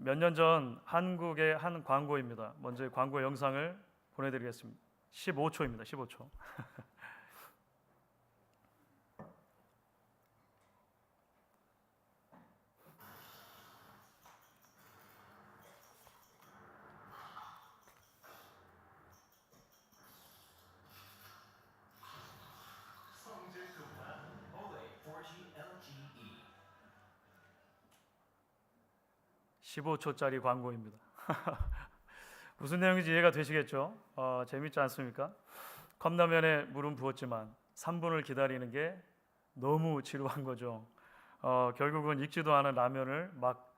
몇 년 전 한국의 한 광고입니다. 먼저 광고 영상을 보내드리겠습니다. 15초입니다. 15초. 15초짜리 광고입니다. 무슨 내용인지 이해가 되시겠죠? 재밌지 않습니까? 컵라면에 물은 부었지만 3분을 기다리는 게 너무 지루한 거죠. 결국은 익지도 않은 라면을 막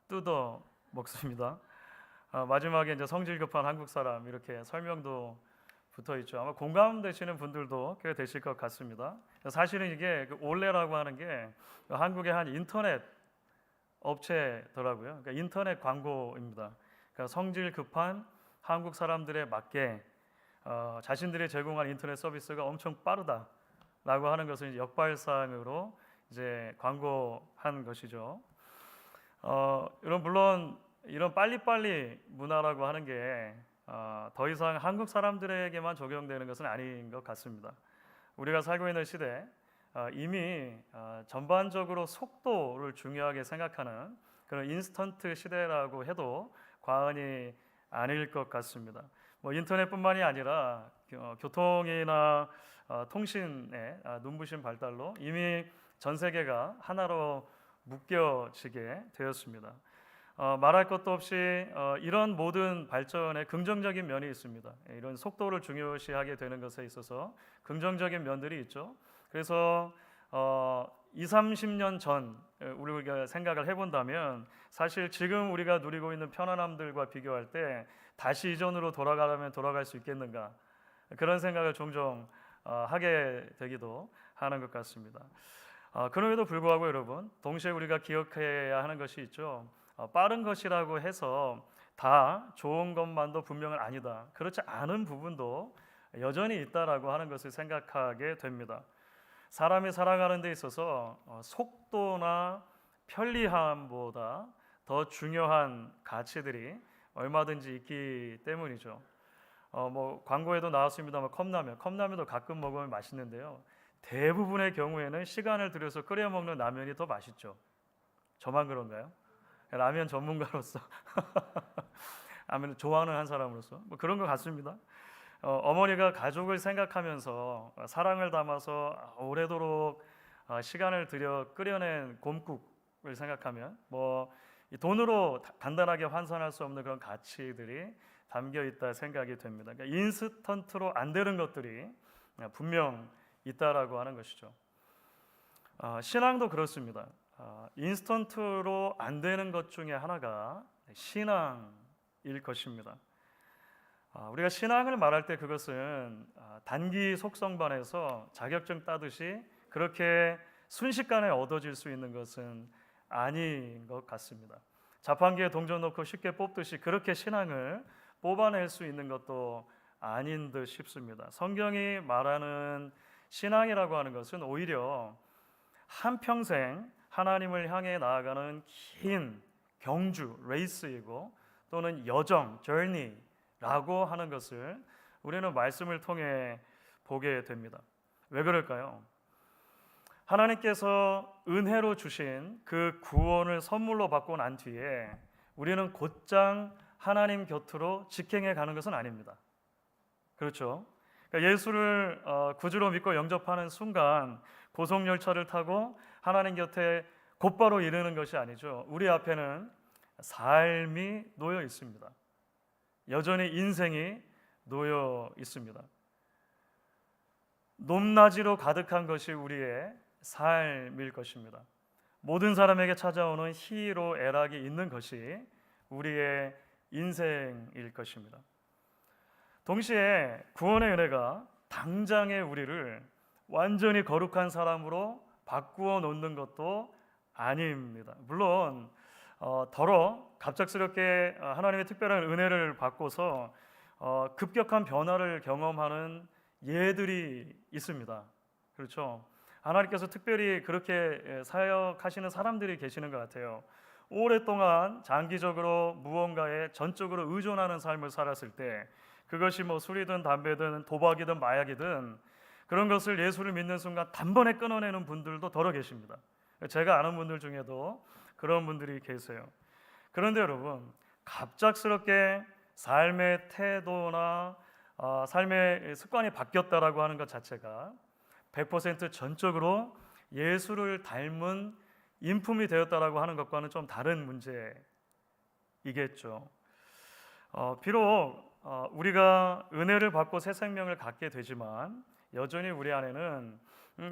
뜯어 먹습니다. 마지막에 이제 성질 급한 한국 사람 이렇게 설명도 붙어 있죠. 아마 공감되시는 분들도 꽤 되실 것 같습니다. 사실은 이게 올레라고 하는 게 한국의 한 인터넷 업체더라고요. 그러니까 인터넷 광고입니다. 그러니까 성질 급한 한국 사람들에 맞게 자신들이 제공한 인터넷 서비스가 엄청 빠르다라고 하는 것을 이제 역발상으로 이제 광고한 것이죠. 물론 이런 빨리빨리 문화라고 하는 게 더 이상 한국 사람들에게만 적용되는 것은 아닌 것 같습니다. 우리가 살고 있는 시대 이미 전반적으로 속도를 중요하게 생각하는 그런 인스턴트 시대라고 해도 과언이 아닐 것 같습니다. 뭐 인터넷뿐만이 아니라 교통이나 통신의 눈부신 발달로 이미 전 세계가 하나로 묶여지게 되었습니다. 말할 것도 없이 이런 모든 발전에 긍정적인 면이 있습니다. 이런 속도를 중요시하게 되는 것에 있어서 긍정적인 면들이 있죠. 그래서 20, 30년 전 우리가 생각을 해본다면 사실 지금 우리가 누리고 있는 편안함들과 비교할 때 다시 이전으로 돌아가려면 돌아갈 수 있겠는가 그런 생각을 종종 하게 되기도 하는 것 같습니다. 그럼에도 불구하고 여러분 동시에 우리가 기억해야 하는 것이 있죠. 빠른 것이라고 해서 다 좋은 것만도 분명은 아니다. 그렇지 않은 부분도 여전히 있다라고 하는 것을 생각하게 됩니다. 사람이 살아가는 데 있어서 속도나 편리함보다 더 중요한 가치들이 얼마든지 있기 때문이죠. 뭐 광고에도 나왔습니다만 컵라면도 가끔 먹으면 맛있는데요. 대부분의 경우에는 시간을 들여서 끓여 먹는 라면이 더 맛있죠. 저만 그런가요? 라면 전문가로서 라면을 좋아하는 한 사람으로서 뭐 그런 것 같습니다. 어머니가 가족을 생각하면서 사랑을 담아서 오래도록 시간을 들여 끓여낸 곰국을 생각하면 뭐 돈으로 간단하게 환산할 수 없는 그런 가치들이 담겨 있다 생각이 됩니다. 그러니까 인스턴트로 안 되는 것들이 분명 있다라고 하는 것이죠. 신앙도 그렇습니다. 인스턴트로 안 되는 것 중에 하나가 신앙일 것입니다. 우리가 신앙을 말할 때 그것은 단기 속성반에서 자격증 따듯이 그렇게 순식간에 얻어질 수 있는 것은 아닌 것 같습니다. 자판기에 동전 넣고 쉽게 뽑듯이 그렇게 신앙을 뽑아낼 수 있는 것도 아닌 듯 싶습니다. 성경이 말하는 신앙이라고 하는 것은 오히려 한평생 하나님을 향해 나아가는 긴 경주, 레이스이고 또는 여정, journey라고 하는 것을 우리는 말씀을 통해 보게 됩니다. 왜 그럴까요? 하나님께서 은혜로 주신 그 구원을 선물로 받고 난 뒤에 우리는 곧장 하나님 곁으로 직행해 가는 것은 아닙니다. 그렇죠? 그러니까 예수를 구주로 믿고 영접하는 순간 고속열차를 타고 하나님 곁에 곧바로 이르는 것이 아니죠. 우리 앞에는 삶이 놓여 있습니다. 여전히 인생이 놓여 있습니다. 높낮이로 가득한 것이 우리의 삶일 것입니다. 모든 사람에게 찾아오는 희로애락이 있는 것이 우리의 인생일 것입니다. 동시에 구원의 은혜가 당장의 우리를 완전히 거룩한 사람으로 바꾸어 놓는 것도 아닙니다. 물론 갑작스럽게 하나님의 특별한 은혜를 받고서 급격한 변화를 경험하는 예들이 있습니다. 그렇죠? 하나님께서 특별히 그렇게 사역하시는 사람들이 계시는 것 같아요. 오랫동안 장기적으로 무언가에 전적으로 의존하는 삶을 살았을 때 그것이 뭐 술이든 담배든 도박이든 마약이든 그런 것을 예수를 믿는 순간 단번에 끊어내는 분들도 더러 계십니다. 제가 아는 분들 중에도 그런 분들이 계세요. 그런데 여러분, 갑작스럽게 삶의 태도나 삶의 습관이 바뀌었다라고 하는 것 자체가 100% 전적으로 예수를 닮은 인품이 되었다라고 하는 것과는 좀 다른 문제이겠죠. 비록 우리가 은혜를 받고 새 생명을 갖게 되지만 여전히 우리 안에는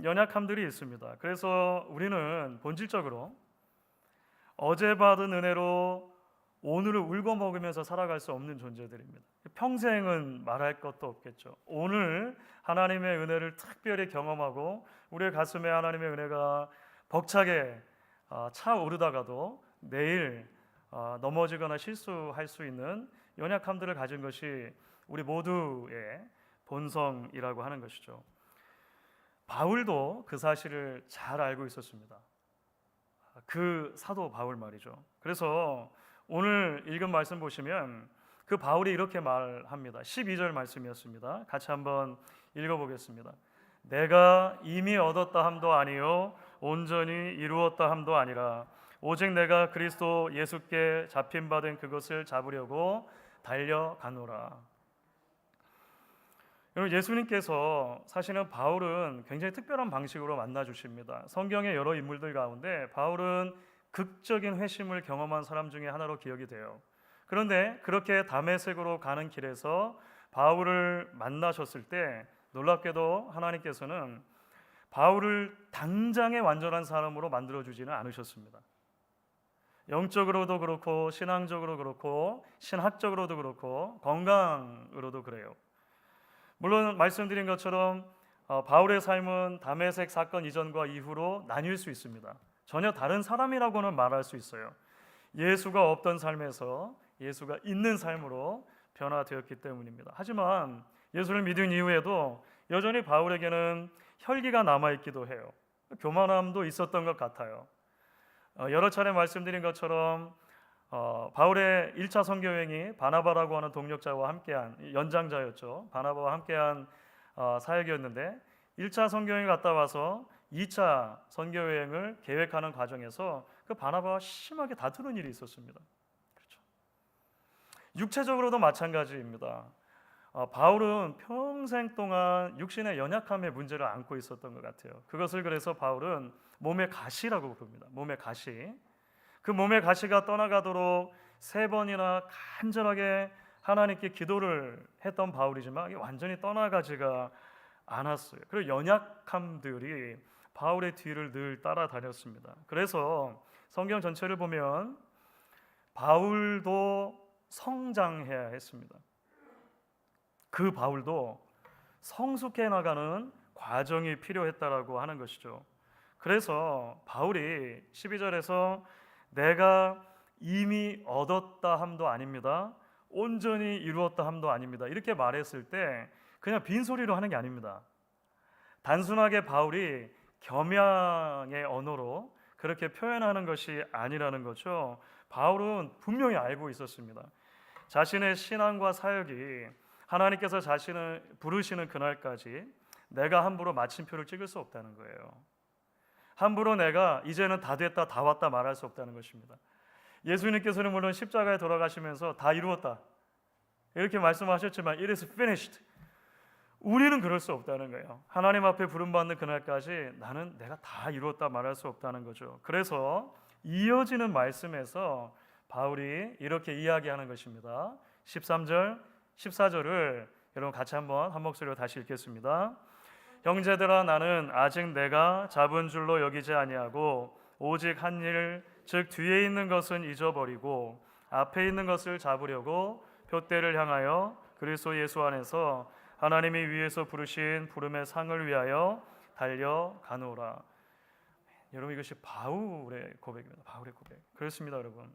연약함들이 있습니다. 그래서 우리는 본질적으로 어제 받은 은혜로 오늘을 울고 먹으면서 살아갈 수 없는 존재들입니다. 평생은 말할 것도 없겠죠. 오늘 하나님의 은혜를 특별히 경험하고 우리의 가슴에 하나님의 은혜가 벅차게 차오르다가도 내일 넘어지거나 실수할 수 있는 연약함들을 가진 것이 우리 모두의 본성이라고 하는 것이죠. 바울도 그 사실을 잘 알고 있었습니다. 그 사도 바울 말이죠. 그래서 오늘 읽은 말씀 보시면 그 바울이 이렇게 말합니다. 12절 말씀이었습니다. 같이 한번 읽어보겠습니다. 내가 이미 얻었다 함도 아니요 온전히 이루었다 함도 아니라 오직 내가 그리스도 예수께 잡힌 바 된 그것을 잡으려고 달려가노라. 여러분, 예수님께서 사실은 바울은 굉장히 특별한 방식으로 만나 주십니다. 성경의 여러 인물들 가운데 바울은 극적인 회심을 경험한 사람 중에 하나로 기억이 돼요. 그런데 그렇게 다메섹으로 가는 길에서 바울을 만나셨을 때 놀랍게도 하나님께서는 바울을 당장의 완전한 사람으로 만들어주지는 않으셨습니다. 영적으로도 그렇고 신앙적으로 그렇고 신학적으로도 그렇고 건강으로도 그래요. 물론 말씀드린 것처럼 바울의 삶은 다메섹 사건 이전과 이후로 나뉠 수 있습니다. 전혀 다른 사람이라고는 말할 수 있어요. 예수가 없던 삶에서 예수가 있는 삶으로 변화되었기 때문입니다. 하지만 예수를 믿은 이후에도 여전히 바울에게는 혈기가 남아있기도 해요. 교만함도 있었던 것 같아요. 여러 차례 말씀드린 것처럼 바울의 1차 선교 여행이 바나바라고 하는 동역자와 함께한 연장자였죠. 바나바와 함께한 사역이었는데 1차 선교 여행 갔다 와서 2차 선교 여행을 계획하는 과정에서 그 바나바와 심하게 다투는 일이 있었습니다. 그렇죠. 육체적으로도 마찬가지입니다. 바울은 평생 동안 육신의 연약함의 문제를 안고 있었던 것 같아요. 그것을 그래서 바울은 몸의 가시라고 부릅니다. 몸의 가시. 그 몸의 가시가 떠나가도록 3번이나 간절하게 하나님께 기도를 했던 바울이지만 이게 완전히 떠나가지가 않았어요. 그리고 연약함들이 바울의 뒤를 늘 따라다녔습니다. 그래서 성경 전체를 보면 바울도 성장해야 했습니다. 그 바울도 성숙해 나가는 과정이 필요했다라고 하는 것이죠. 그래서 바울이 12절에서 내가 이미 얻었다 함도 아닙니다. 온전히 이루었다 함도 아닙니다. 이렇게 말했을 때 그냥 빈소리로 하는 게 아닙니다. 단순하게 바울이 겸양의 언어로 그렇게 표현하는 것이 아니라는 거죠. 바울은 분명히 알고 있었습니다. 자신의 신앙과 사역이 하나님께서 자신을 부르시는 그날까지 내가 함부로 마침표를 찍을 수 없다는 거예요. 함부로 내가 이제는 다 됐다 다 왔다 말할 수 없다는 것입니다. 예수님께서는 물론 십자가에 돌아가시면서 다 이루었다 이렇게 말씀하셨지만 it is finished. 우리는 그럴 수 없다는 거예요. 하나님 앞에 부름받는 그날까지 나는 내가 다 이루었다 말할 수 없다는 거죠. 그래서 이어지는 말씀에서 바울이 이렇게 이야기하는 것입니다. 13절, 14절을 여러분 같이 한번 한 목소리로 다시 읽겠습니다. 형제들아 나는 아직 내가 잡은 줄로 여기지 아니하고 오직 한 일, 즉 뒤에 있는 것은 잊어버리고 앞에 있는 것을 잡으려고 표대를 향하여 그리스도 예수 안에서 하나님이 위에서 부르신 부름의 상을 위하여 달려가노라. 여러분 이것이 바울의 고백입니다. 바울의 고백. 그렇습니다, 여러분.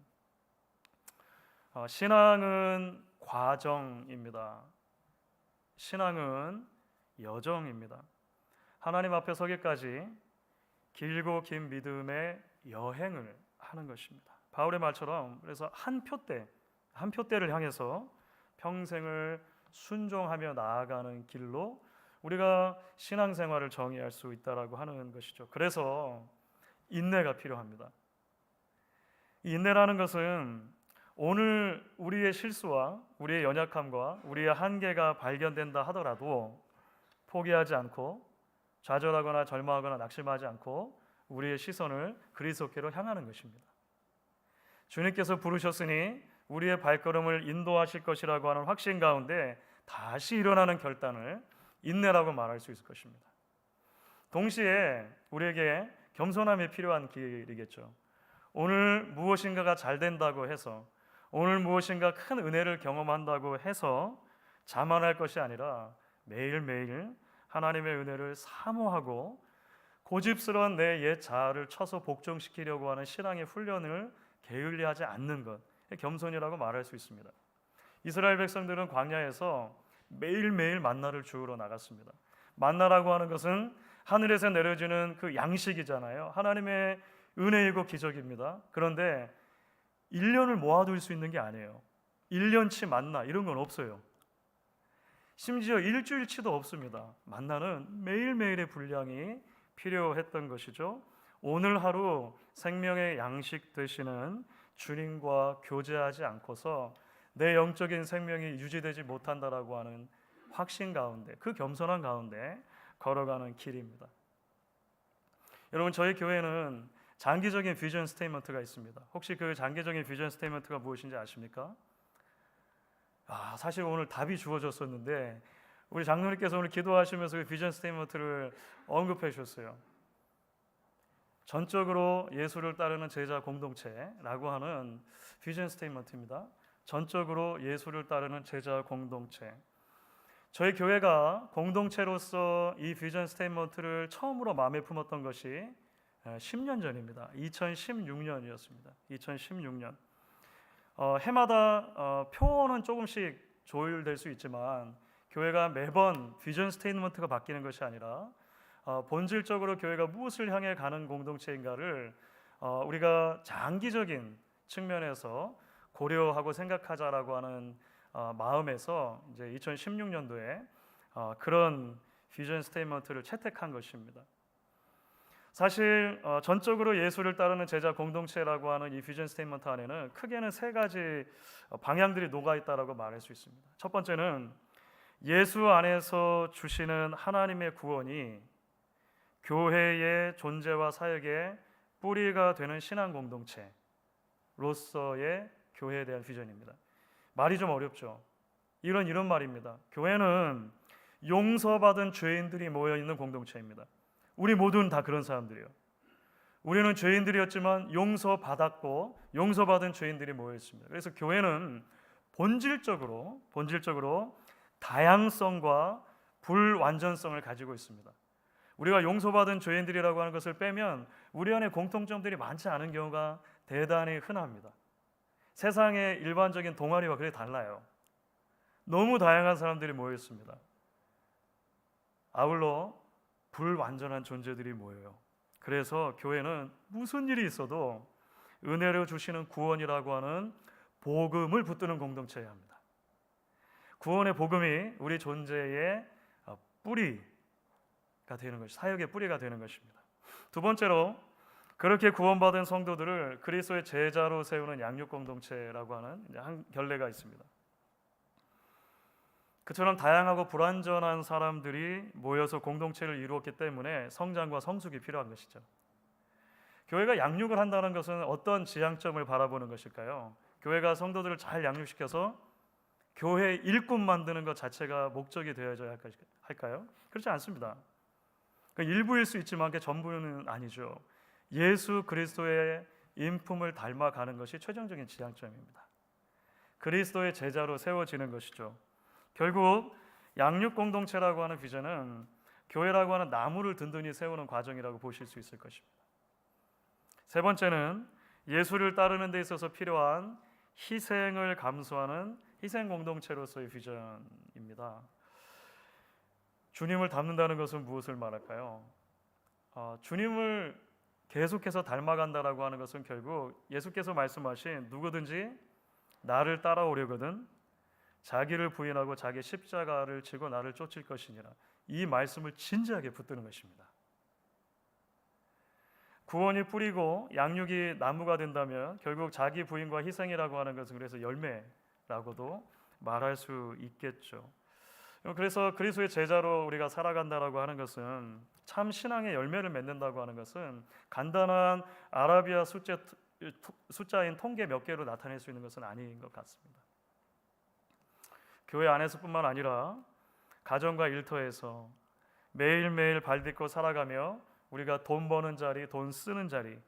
신앙은 과정입니다. 신앙은 여정입니다. 하나님 앞에 서기까지 길고 긴 믿음의 여행을 하는 것입니다. 바울의 말처럼 그래서 한 표대를 향해서 평생을 순종하며 나아가는 길로 우리가 신앙생활을 정의할 수 있다라고 하는 것이죠. 그래서 인내가 필요합니다. 인내라는 것은 오늘 우리의 실수와 우리의 연약함과 우리의 한계가 발견된다 하더라도 포기하지 않고 좌절하거나 절망하거나 낙심하지 않고 우리의 시선을 그리스도께로 향하는 것입니다. 주님께서 부르셨으니 우리의 발걸음을 인도하실 것이라고 하는 확신 가운데 다시 일어나는 결단을 인내라고 말할 수 있을 것입니다. 동시에 우리에게 겸손함이 필요한 길이겠죠. 오늘 무엇인가가 잘 된다고 해서, 오늘 무엇인가 큰 은혜를 경험한다고 해서 자만할 것이 아니라 매일매일 하나님의 은혜를 사모하고 고집스러운 내 옛 자아를 쳐서 복종시키려고 하는 신앙의 훈련을 게을리하지 않는 것, 겸손이라고 말할 수 있습니다. 이스라엘 백성들은 광야에서 매일매일 만나를 주우러 나갔습니다. 만나라고 하는 것은 하늘에서 내려지는 그 양식이잖아요. 하나님의 은혜이고 기적입니다. 그런데 1년을 모아둘 수 있는 게 아니에요. 1년치 만나 이런 건 없어요. 심지어 일주일치도 없습니다. 만나는 매일매일의 분량이 필요했던 것이죠. 오늘 하루 생명의 양식 되시는 주님과 교제하지 않고서 내 영적인 생명이 유지되지 못한다라고 하는 확신 가운데, 그 겸손한 가운데 걸어가는 길입니다. 여러분, 저희 교회는 장기적인 비전 스테이트먼트가 있습니다. 혹시 그 장기적인 비전 스테이트먼트가 무엇인지 아십니까? 사실 오늘 답이 주어졌었는데 우리 장로님께서 오늘 기도하시면서 그 비전 스테이트먼트를 언급해 주셨어요. 전적으로 예수를 따르는 제자 공동체라고 하는 비전 스테이트먼트입니다. 전적으로 예수를 따르는 제자 공동체. 저희 교회가 공동체로서 이 비전 스테이트먼트를 처음으로 마음에 품었던 것이 10년 전입니다. 2016년이었습니다. 2016년. 해마다 표어는 조금씩 조율될 수 있지만 교회가 매번 비전 스테이트먼트가 바뀌는 것이 아니라 본질적으로 교회가 무엇을 향해 가는 공동체인가를 우리가 장기적인 측면에서 고려하고 생각하자라고 하는 마음에서 이제 2016년도에 그런 비전 스테이트먼트를 채택한 것입니다. 사실 전적으로 예수를 따르는 제자 공동체라고 하는 이 비전 스테이트먼트 안에는 크게는 세 가지 방향들이 녹아 있다라고 말할 수 있습니다. 첫 번째는 예수 안에서 주시는 하나님의 구원이 교회의 존재와 사역의 뿌리가 되는 신앙 공동체로서의 교회에 대한 비전입니다. 말이 좀 어렵죠. 이런 말입니다. 교회는 용서받은 죄인들이 모여 있는 공동체입니다. 우리 모두는 다 그런 사람들이에요. 우리는 죄인들이었지만 용서받았고 용서받은 죄인들이 모여 있습니다. 그래서 교회는 본질적으로 다양성과 불완전성을 가지고 있습니다. 우리가 용서받은 죄인들이라고 하는 것을 빼면 우리 안에 공통점들이 많지 않은 경우가 대단히 흔합니다. 세상의 일반적인 동아리와 그게 달라요. 너무 다양한 사람들이 모여 있습니다. 아울러 불완전한 존재들이 모여요. 그래서 교회는 무슨 일이 있어도 은혜로 주시는 구원이라고 하는 복음을 붙드는 공동체여야 합니다. 구원의 복음이 우리 존재의 뿌리가 되는 것이, 사역의 뿌리가 되는 것입니다. 두 번째로 그렇게 구원받은 성도들을 그리스도의 제자로 세우는 양육 공동체라고 하는 한 결례가 있습니다. 그처럼 다양하고 불완전한 사람들이 모여서 공동체를 이루었기 때문에 성장과 성숙이 필요한 것이죠. 교회가 양육을 한다는 것은 어떤 지향점을 바라보는 것일까요? 교회가 성도들을 잘 양육시켜서 교회 일꾼 만드는 것 자체가 목적이 되어야 할까요? 그렇지 않습니다. 일부일 수 있지만 그게 전부는 아니죠. 예수 그리스도의 인품을 닮아가는 것이 최종적인 지향점입니다. 그리스도의 제자로 세워지는 것이죠. 결국 양육 공동체라고 하는 비전은 교회라고 하는 나무를 든든히 세우는 과정이라고 보실 수 있을 것입니다. 세 번째는 예수를 따르는 데 있어서 필요한 희생을 감수하는 희생 공동체로서의 비전입니다. 주님을 닮는다는 것은 무엇을 말할까요? 주님을 계속해서 닮아간다라고 하는 것은 결국 예수께서 말씀하신 누구든지 나를 따라오려거든 자기를 부인하고 자기 십자가를 지고 나를 쫓을 것이니라. 이 말씀을 진지하게 붙드는 것입니다. 구원이 뿌리고 양육이 나무가 된다면 결국 자기 부인과 희생이라고 하는 것은 그래서 열매라고도 말할 수 있겠죠. 그래서 그리스도의 제자로 우리가 살아간다라고 하는 것은 참 신앙의 열매를 맺는다고 하는 것은 간단한 아라비아 숫자인 통계 몇 개로 나타낼 수 있는 것은 아닌 것 같습니다. 교회 안에서뿐만 아니라 가정과 일터에서 매일매일 발딛고 살아가며 우리가 돈 버는 자리, 돈 쓰는 자리,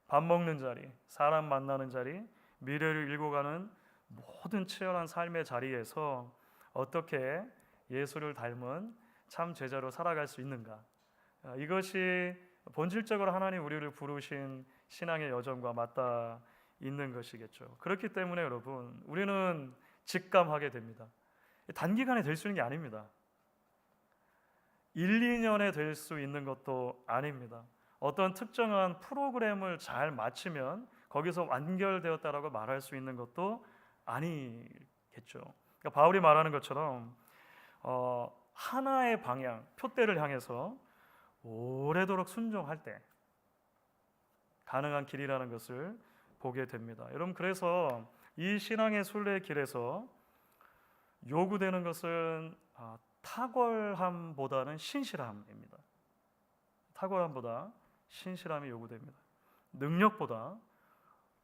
밥 먹는 자리, 사람 만나는 자리, 미래를 일궈가는 모든 치열한 삶의 자리에서 어떻게 예수를 닮은 참 제자로 살아갈 수 있는가? 이것이 본질적으로 하나님 우리를 부르신 신앙의 여정과 맞닿아 있는 것이겠죠. 그렇기 때문에 여러분, 우리는 직감하게 됩니다. 단기간에 될 수 있는 게 아닙니다. 1, 2년에 될 수 있는 것도 아닙니다. 어떤 특정한 프로그램을 잘 마치면 거기서 완결되었다라고 말할 수 있는 것도 아니겠죠. 그러니까 바울이 말하는 것처럼 하나의 방향, 표대를 향해서 오래도록 순종할 때 가능한 길이라는 것을 보게 됩니다. 여러분, 그래서 이 신앙의 순례의 길에서 요구되는 것은 탁월함보다는 신실함입니다. 탁월함보다 신실함이 요구됩니다. 능력보다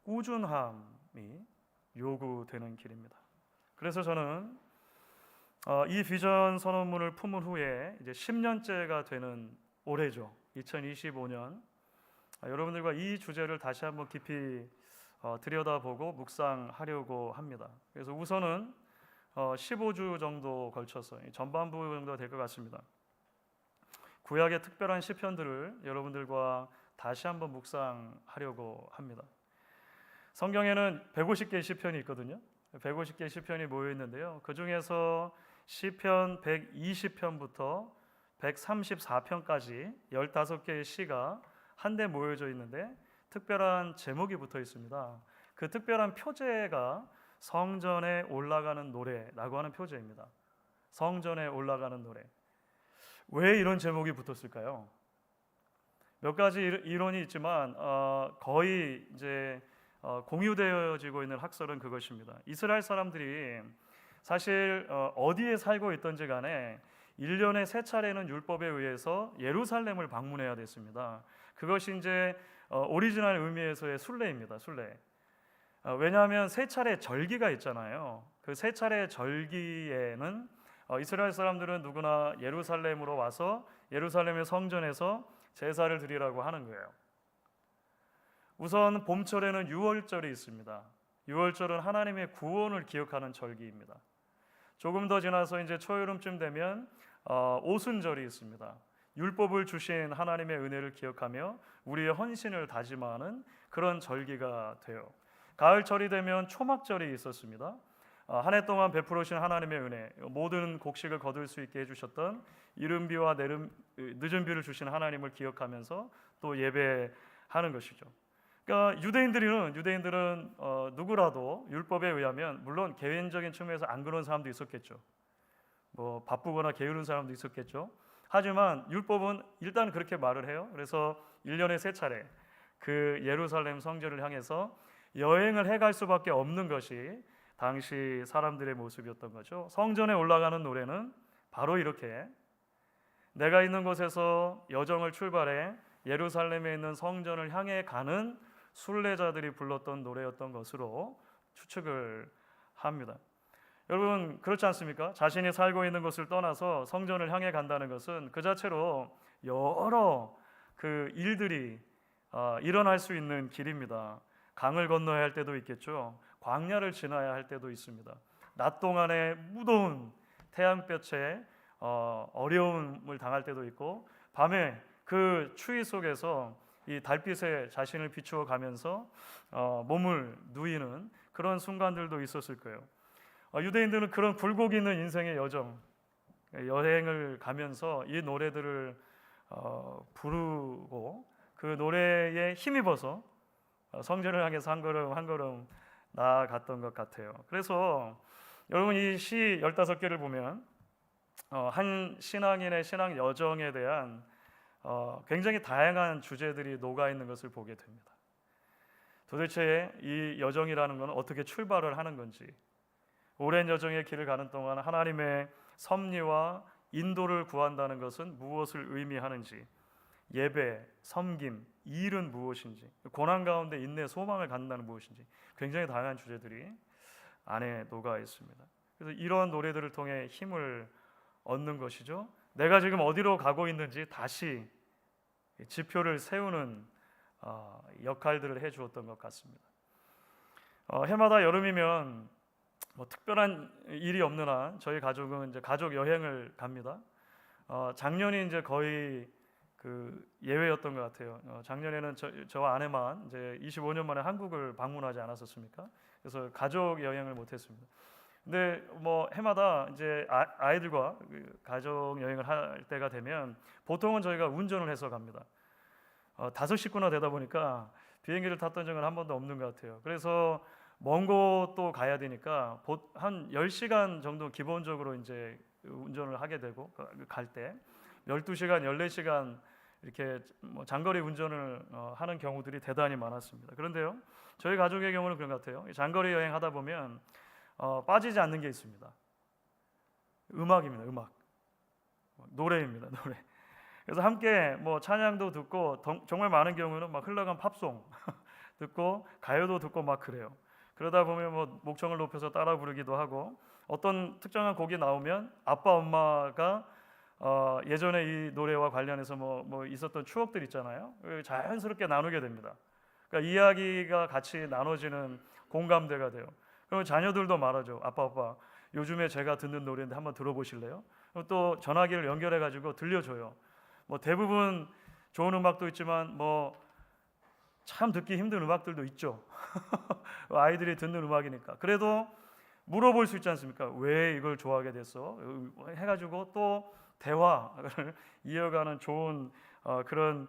꾸준함이 요구되는 길입니다. 그래서 저는 이 비전 선언문을 품은 후에 이제 10년째가 되는 올해죠. 2025년 여러분들과 이 주제를 다시 한번 깊이 들여다보고 묵상하려고 합니다. 그래서 우선은 15주 정도 걸쳐서 전반부 정도가 될 것 같습니다. 구약의 특별한 시편들을 여러분들과 다시 한번 묵상하려고 합니다. 성경에는 150개의 시편이 있거든요. 150개의 시편이 모여 있는데요. 그 중에서 시편 120편부터 134편까지 15개의 시가 한데 모여져 있는데 특별한 제목이 붙어 있습니다. 그 특별한 표제가 성전에 올라가는 노래라고 하는 표제입니다. 성전에 올라가는 노래. 왜 이런 제목이 붙었을까요? 몇 가지 이론이 있지만 거의 이제 공유되어지고 있는 학설은 그것입니다. 이스라엘 사람들이 사실 어디에 살고 있던지 간에 1년에 3차례는 율법에 의해서 예루살렘을 방문해야 됐습니다. 그것이 이제 오리지널 의미에서의 순례입니다. 순례. 왜냐하면 3차례 절기가 있잖아요. 그 3차례 절기에는 이스라엘 사람들은 누구나 예루살렘으로 와서 예루살렘의 성전에서 제사를 드리라고 하는 거예요. 우선 봄철에는 유월절이 있습니다. 유월절은 하나님의 구원을 기억하는 절기입니다. 조금 더 지나서 이제 초여름쯤 되면 오순절이 있습니다. 율법을 주신 하나님의 은혜를 기억하며 우리의 헌신을 다짐하는 그런 절기가 돼요. 가을철이 되면 초막절이 있었습니다. 한 해 동안 베풀으신 하나님의 은혜, 모든 곡식을 거둘 수 있게 해주셨던 이른 비와 늦은 비를 주신 하나님을 기억하면서 또 예배하는 것이죠. 그러니까 유대인들은 누구라도 율법에 의하면 물론 개인적인 측면에서 안 그런 사람도 있었겠죠. 뭐 바쁘거나 게으른 사람도 있었겠죠. 하지만 율법은 일단 그렇게 말을 해요. 그래서 1년에 3차례 그 예루살렘 성전을 향해서 여행을 해갈 수밖에 없는 것이 당시 사람들의 모습이었던 거죠. 성전에 올라가는 노래는 바로 이렇게 내가 있는 곳에서 여정을 출발해 예루살렘에 있는 성전을 향해 가는 순례자들이 불렀던 노래였던 것으로 추측을 합니다. 여러분 그렇지 않습니까? 자신이 살고 있는 곳을 떠나서 성전을 향해 간다는 것은 그 자체로 여러 그 일들이 일어날 수 있는 길입니다. 강을 건너야 할 때도 있겠죠. 광야를 지나야 할 때도 있습니다. 낮 동안에 무더운 태양볕에 어려움을 당할 때도 있고 밤에 그 추위 속에서 이 달빛에 자신을 비추어 가면서 몸을 누이는 그런 순간들도 있었을 거예요. 유대인들은 그런 굴곡 있는 인생의 여행을 가면서 이 노래들을 부르고 그 노래에 힘입어서 성전을 향해서 한 걸음 한 걸음 나아갔던 것 같아요. 그래서 여러분 이 시 15개를 보면 한 신앙인의 신앙 여정에 대한 굉장히 다양한 주제들이 녹아 있는 것을 보게 됩니다. 도대체 이 여정이라는 것은 어떻게 출발을 하는 건지, 오랜 여정의 길을 가는 동안 하나님의 섭리와 인도를 구한다는 것은 무엇을 의미하는지, 예배, 섬김, 일은 무엇인지, 고난 가운데 인내, 소망을 갖는다는 무엇인지, 굉장히 다양한 주제들이 안에 녹아 있습니다. 그래서 이러한 노래들을 통해 힘을 얻는 것이죠. 내가 지금 어디로 가고 있는지 다시 지표를 세우는 역할들을 해주었던 것 같습니다. 해마다 여름이면 뭐 특별한 일이 없는 한 저희 가족은 이제 가족 여행을 갑니다. 작년이 이제 거의 그 예외였던 것 같아요. 작년에는 저와 아내만 이제 25년 만에 한국을 방문하지 않았었습니까? 그래서 가족 여행을 못했습니다. 근데 뭐 해마다 이제 아이들과 가족 여행을 할 때가 되면 보통은 저희가 운전을 해서 갑니다. 5식구나 되다 보니까 비행기를 탔던 적은 한 번도 없는 것 같아요. 그래서 먼 곳도 가야 되니까 한 10시간 정도 기본적으로 이제 운전을 하게 되고 갈 때 12시간, 14시간 이렇게 뭐 장거리 운전을 하는 경우들이 대단히 많았습니다. 그런데요, 저희 가족의 경우는 그런 것 같아요. 장거리 여행하다 보면 빠지지 않는 게 있습니다. 음악입니다. 음악, 노래입니다. 노래. 그래서 함께 뭐 찬양도 듣고 정말 많은 경우는 막 흘러간 팝송 듣고 가요도 듣고 막 그래요. 그러다 보면 뭐 목청을 높여서 따라 부르기도 하고, 어떤 특정한 곡이 나오면 아빠 엄마가 예전에 이 노래와 관련해서 뭐 있었던 추억들 있잖아요. 자연스럽게 나누게 됩니다. 그러니까 이야기가 같이 나눠지는 공감대가 돼요. 그러면 자녀들도 말하죠. 아빠 요즘에 제가 듣는 노래인데 한번 들어보실래요? 또 전화기를 연결해 가지고 들려줘요. 뭐 대부분 좋은 음악도 있지만 뭐 참 듣기 힘든 음악들도 있죠. 아이들이 듣는 음악이니까. 그래도 물어볼 수 있지 않습니까? 왜 이걸 좋아하게 됐어? 해가지고 또 대화를 이어가는 좋은 그런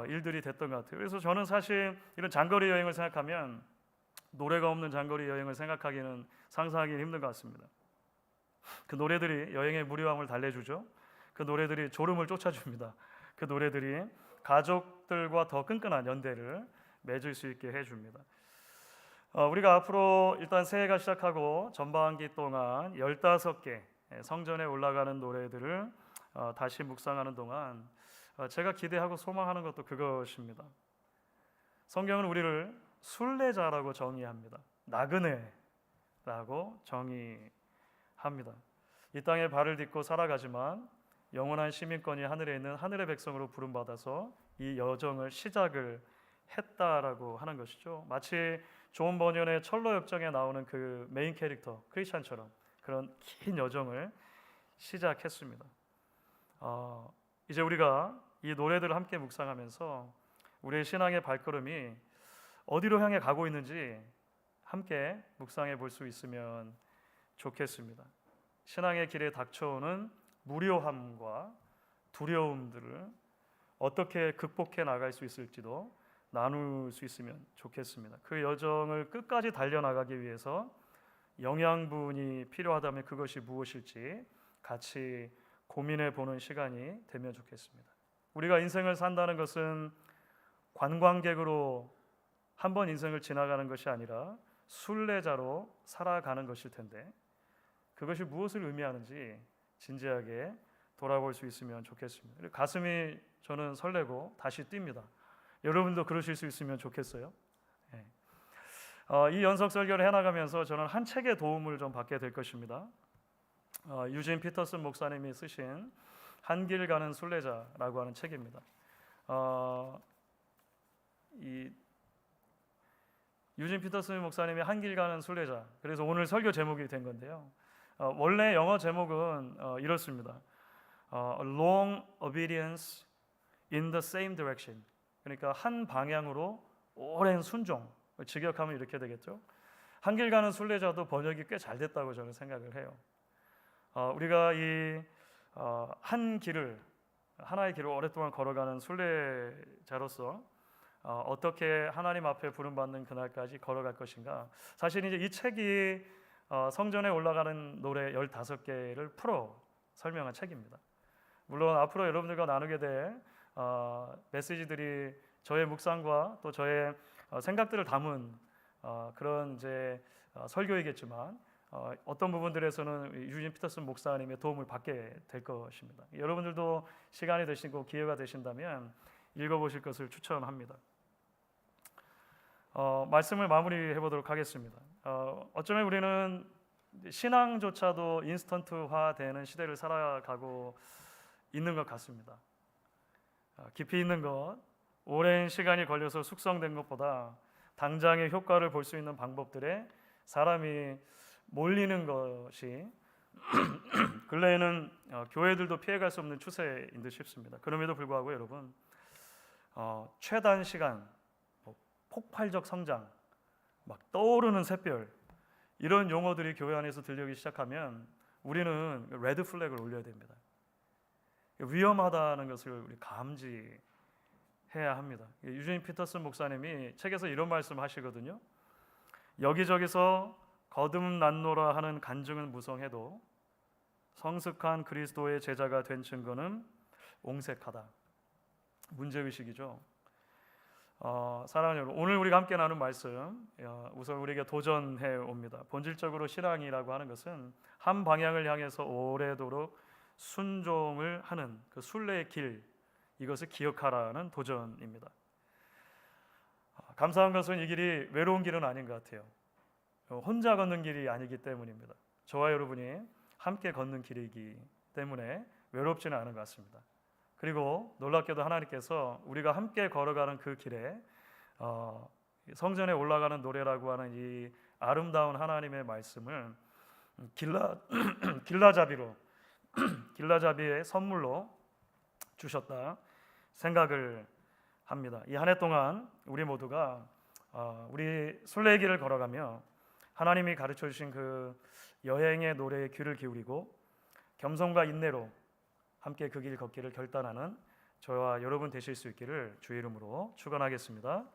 일들이 됐던 것 같아요. 그래서 저는 사실 이런 장거리 여행을 생각하면 노래가 없는 장거리 여행을 생각하기는 상상하기 힘든 것 같습니다. 그 노래들이 여행의 무료함을 달래주죠. 그 노래들이 졸음을 쫓아줍니다. 그 노래들이 가족들과 더 끈끈한 연대를 맺을 수 있게 해줍니다. 우리가 앞으로 일단 새해가 시작하고 전반기 동안 15개 성전에 올라가는 노래들을 다시 묵상하는 동안 제가 기대하고 소망하는 것도 그것입니다. 성경은 우리를 순례자라고 정의합니다. 나그네라고 정의합니다. 이 땅에 발을 딛고 살아가지만 영원한 시민권이 하늘에 있는 하늘의 백성으로 부름받아서 이 여정을 시작을 했다라고 하는 것이죠. 마치 존 버년의 철로 역정에 나오는 그 메인 캐릭터 크리스찬처럼 그런 긴 여정을 시작했습니다. 이제 우리가 이 노래들을 함께 묵상하면서 우리의 신앙의 발걸음이 어디로 향해 가고 있는지 함께 묵상해 볼 수 있으면 좋겠습니다. 신앙의 길에 닥쳐오는 무료함과 두려움들을 어떻게 극복해 나갈 수 있을지도 나눌 수 있으면 좋겠습니다. 그 여정을 끝까지 달려나가기 위해서 영양분이 필요하다면 그것이 무엇일지 같이 고민해 보는 시간이 되면 좋겠습니다. 우리가 인생을 산다는 것은 관광객으로 한 번 인생을 지나가는 것이 아니라 순례자로 살아가는 것일 텐데 그것이 무엇을 의미하는지 진지하게 돌아볼 수 있으면 좋겠습니다. 가슴이 저는 설레고 다시 뜁니다. 여러분도 그러실 수 있으면 좋겠어요. 네. 이 연속 설교를 해나가면서 저는 한 책의 도움을 좀 받게 될 것입니다. 유진 피터슨 목사님이 쓰신 한 길 가는 순례자라고 하는 책입니다. 이 유진 피터슨 목사님이 한 길 가는 순례자. 그래서 오늘 설교 제목이 된 건데요. 원래 영어 제목은 이렇습니다. Long obedience in the same direction. 그러니까 한 방향으로 오랜 순종. 직역하면 이렇게 되겠죠. 한 길 가는 순례자도 번역이 꽤 잘 됐다고 저는 생각을 해요. 우리가 이 한 길을 하나의 길을 오랫동안 걸어가는 순례자로서 어떻게 하나님 앞에 부름받는 그날까지 걸어갈 것인가. 사실 이제 이 책이 성전에 올라가는 노래 15개를 풀어 설명한 책입니다. 물론 앞으로 여러분들과 나누게 될 메시지들이 저의 묵상과 또 저의 생각들을 담은 그런 이제 설교이겠지만 어떤 부분들에서는 유진 피터슨 목사님의 도움을 받게 될 것입니다. 여러분들도 시간이 되시고 기회가 되신다면 읽어보실 것을 추천합니다. 말씀을 마무리해 보도록 하겠습니다. 어쩌면 우리는 신앙조차도 인스턴트화되는 시대를 살아가고 있는 것 같습니다. 깊이 있는 것, 오랜 시간이 걸려서 숙성된 것보다 당장의 효과를 볼 수 있는 방법들에 사람이 몰리는 것이 근래에는 교회들도 피해갈 수 없는 추세인 듯 싶습니다. 그럼에도 불구하고 여러분, 최단 시간, 폭발적 성장, 막 떠오르는 새별, 이런 용어들이 교회 안에서 들리기 시작하면 우리는 레드 플래그를 올려야 됩니다. 위험하다는 것을 우리 감지해야 합니다. 유진 피터슨 목사님이 책에서 이런 말씀하시거든요. 여기저기서 거듭났노라 하는 간증은 무성해도 성숙한 그리스도의 제자가 된 증거는 옹색하다. 문제의식이죠. 사랑하는 여러분, 오늘 우리가 함께 나눈 말씀 우선 우리에게 도전해 옵니다. 본질적으로 신앙이라고 하는 것은 한 방향을 향해서 오래도록 순종을 하는 그 순례의 길, 이것을 기억하라는 도전입니다. 감사한 것은 이 길이 외로운 길은 아닌 것 같아요. 혼자 걷는 길이 아니기 때문입니다. 저와 여러분이 함께 걷는 길이기 때문에 외롭지는 않은 것 같습니다. 그리고 놀랍게도 하나님께서 우리가 함께 걸어가는 그 길에 성전에 올라가는 노래라고 하는 이 아름다운 하나님의 말씀을 길라자비의 선물로 주셨다 생각을 합니다. 이 한 해 동안 우리 모두가 우리 순례의 길을 걸어가며 하나님이 가르쳐 주신 그 여행의 노래에 귀를 기울이고 겸손과 인내로 함께 그 길 걷기를 결단하는 저와 여러분 되실 수 있기를 주의 이름으로 축원하겠습니다.